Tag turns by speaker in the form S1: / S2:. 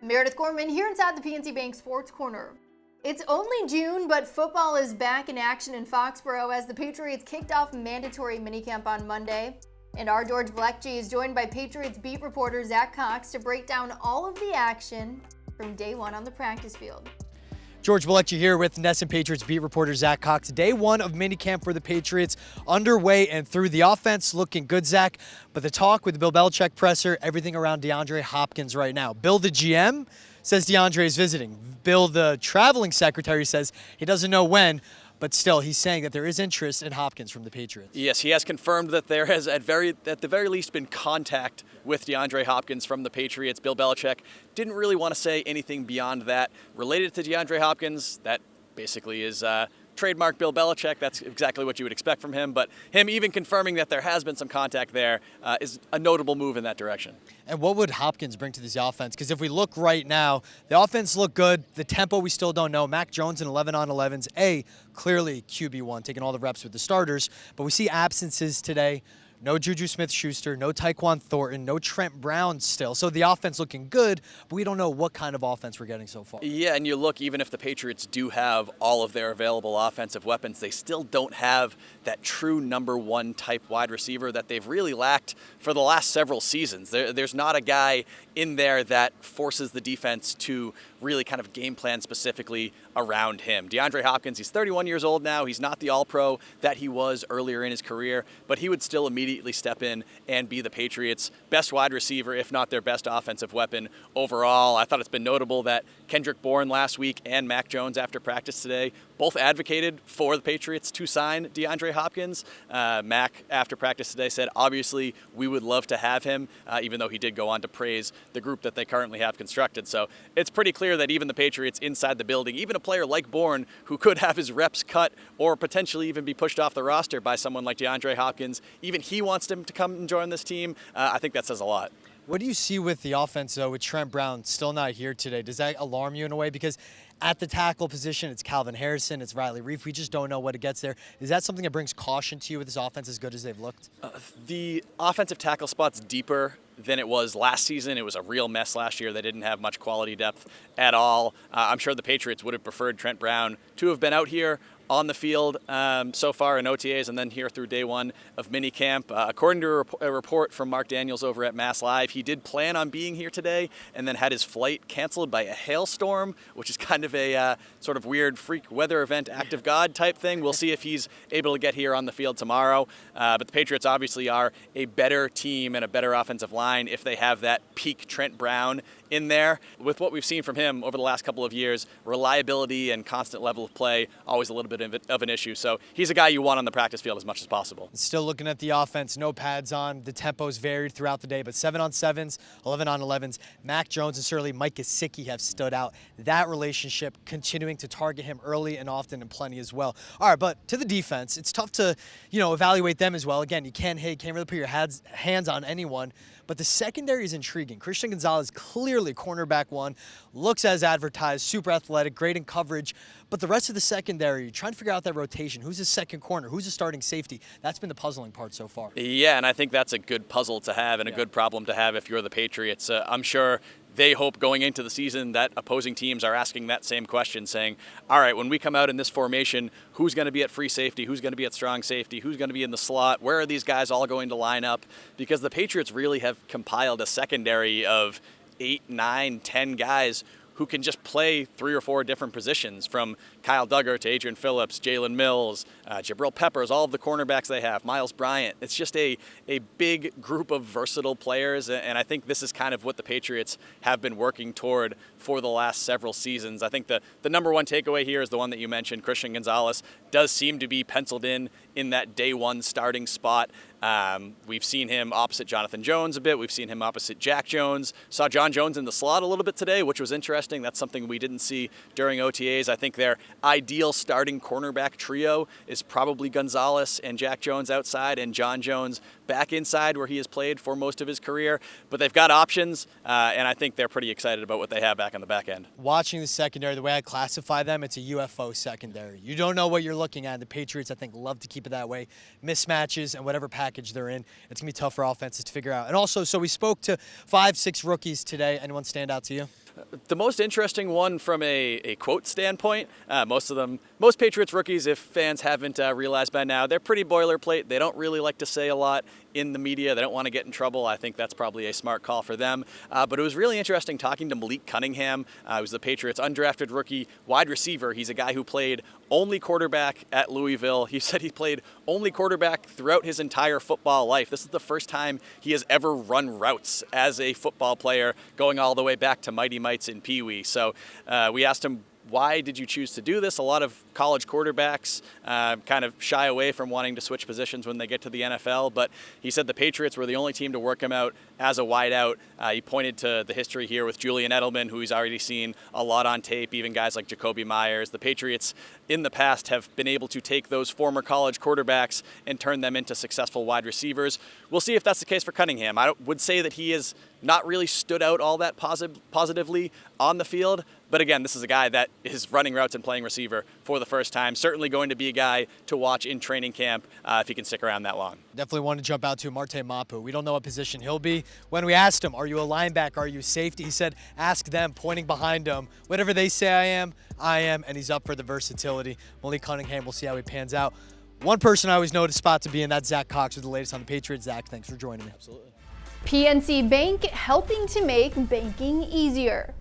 S1: Meredith Gorman here inside the PNC Bank Sports Corner. It's only June, but football is back in action in Foxborough as the Patriots kicked off mandatory minicamp on Monday. And our George Vlecki is joined by Patriots beat reporter Zach Cox to break down all of the action from day one on the practice field.
S2: George Vlecki here with NESN Patriots beat reporter Zach Cox. Day one of minicamp for the Patriots underway and through. The offense looking good, Zach, but the talk with the Bill Belichick presser, everything around DeAndre Hopkins right now. Bill, the GM, says DeAndre is visiting. Bill, the traveling secretary, says he doesn't know when, but still he's saying that there is interest in Hopkins from the Patriots.
S3: Yes, he has confirmed that there has at the very least been contact with DeAndre Hopkins from the Patriots. Bill Belichick didn't really want to say anything beyond that related to DeAndre Hopkins. That basically is trademark Bill Belichick. That's exactly what you would expect from him. But him even confirming that there has been some contact there is a notable move in that direction.
S2: And what would Hopkins bring to this offense? Because if we look right now, the offense looked good. The tempo we still don't know. Mac Jones in 11-on-11s. Clearly QB1, taking all the reps with the starters. But we see absences today. No JuJuSmith-Schuster, no Tyquan Thornton, no Trent Brown still. So the offense looking good, but we don't know what kind of offense we're getting so far.
S3: Yeah, and you look, even if the Patriots do have all of their available offensive weapons, they still don't have that true number one type wide receiver that they've really lacked for the last several seasons. There's not a guy in there that forces the defense to really kind of game plan specifically around him. DeAndre Hopkins, he's 31 years old now. He's not the all-pro that he was earlier in his career, but he would still immediately step in and be the Patriots' best wide receiver, if not their best offensive weapon overall. I thought it's been notable that Kendrick Bourne last week and Mac Jones after practice today both advocated for the Patriots to sign DeAndre Hopkins. Mac, after practice today, said, obviously, we would love to have him, even though he did go on to praise the group that they currently have constructed. So it's pretty clear that even the Patriots inside the building, even a player like Bourne, who could have his reps cut or potentially even be pushed off the roster by someone like DeAndre Hopkins, even he wants him to come and join this team. I think that says a lot.
S2: What do you see with the offense, though, with Trent Brown still not here today? Does that alarm you in a way? Because at the tackle position, it's Calvin Harrison, it's Riley Reif. We just don't know what it gets there. Is that something that brings caution to you with this offense as good as they've looked?
S3: The offensive tackle spot's deeper than it was last season. It was a real mess last year. They didn't have much quality depth at all. I'm sure the Patriots would have preferred Trent Brown to have been out here on the field so far in OTAs and then here through day one of minicamp. According to a report from Mark Daniels over at Mass Live, he did plan on being here today and then had his flight canceled by a hailstorm, which is kind of a sort of weird freak weather event, act of God type thing. We'll see if he's able to get here on the field tomorrow. But the Patriots obviously are a better team and a better offensive line if they have that peak Trent Brown in there. With what we've seen from him over the last couple of years, reliability and constant level of play, always a little bit of an issue. So he's a guy you want on the practice field as much as possible.
S2: Still looking at the offense, no pads on. The tempo's varied throughout the day, but 7-on-7s, 11-on-11s. Mac Jones and certainly Mike Gesicki have stood out. That relationship continuing to target him early and often and plenty as well. All right, but to the defense, it's tough to, evaluate them as well. Again, you can't really put your hands on anyone, but the secondary is intriguing. Christian Gonzalez, clearly cornerback one, looks as advertised, super athletic, great in coverage, but the rest of the secondary, trying to figure out that rotation. Who's the second corner? Who's the starting safety? That's been the puzzling part so far.
S3: Yeah, and I think that's a good puzzle to have and a good problem to have if you're the Patriots. I'm sure they hope going into the season that opposing teams are asking that same question, saying, all right, when we come out in this formation, who's going to be at free safety? Who's going to be at strong safety? Who's going to be in the slot? Where are these guys all going to line up? Because the Patriots really have compiled a secondary of 8, 9, 10 guys who can just play 3 or 4 different positions, from Kyle Duggar to Adrian Phillips, Jalen Mills, Jabril Peppers, all of the cornerbacks they have, Miles Bryant. It's just a big group of versatile players, and I think this is kind of what the Patriots have been working toward for the last several seasons. I think the number one takeaway here is the one that you mentioned. Christian Gonzalez does seem to be penciled in that day one starting spot. We've seen him opposite Jonathan Jones a bit. We've seen him opposite Jack Jones. Saw John Jones in the slot a little bit today, which was interesting. That's something we didn't see during OTAs. I think their ideal starting cornerback trio is probably Gonzalez and Jack Jones outside and John Jones back inside where he has played for most of his career. But they've got options, and I think they're pretty excited about what they have back on the back end.
S2: Watching the secondary, the way I classify them, it's a UFO secondary. You don't know what you're looking at. The Patriots, I think, love to keep it that way. Mismatches and whatever package they're in, it's going to be tough for offenses to figure out. And also, so we spoke to 5, 6 rookies today. Anyone stand out to you?
S3: The most interesting one from a quote standpoint, most Patriots rookies, if fans haven't realized by now, they're pretty boilerplate. They don't really like to say a lot in the media. They don't want to get in trouble. I think that's probably a smart call for them. But it was really interesting talking to Malik Cunningham. He was the Patriots' undrafted rookie wide receiver. He's a guy who played only quarterback at Louisville. He said he played only quarterback throughout his entire football life. This is the first time he has ever run routes as a football player, going all the way back to Mighty Mites in Pee Wee. So we asked him, why did you choose to do this? A lot of college quarterbacks kind of shy away from wanting to switch positions when they get to the NFL, but he said the Patriots were the only team to work him out as a wideout. He pointed to the history here with Julian Edelman, who he's already seen a lot on tape, even guys like Jacoby Myers. The Patriots in the past have been able to take those former college quarterbacks and turn them into successful wide receivers. We'll see if that's the case for Cunningham. I would say that he has not really stood out all that positively on the field. But again, this is a guy that is running routes and playing receiver for the first time. Certainly going to be a guy to watch in training camp if he can stick around that long.
S2: Definitely want to jump out to Marte Mapu. We don't know what position he'll be. When we asked him, are you a linebacker, are you safety? He said, ask them, pointing behind him. Whatever they say I am, and he's up for the versatility. Malik Cunningham, we'll see how he pans out. One person I always know to spot to be in, that's Zach Cox with the latest on the Patriots. Zach, thanks for joining me.
S3: Absolutely.
S1: PNC Bank, helping to make banking easier.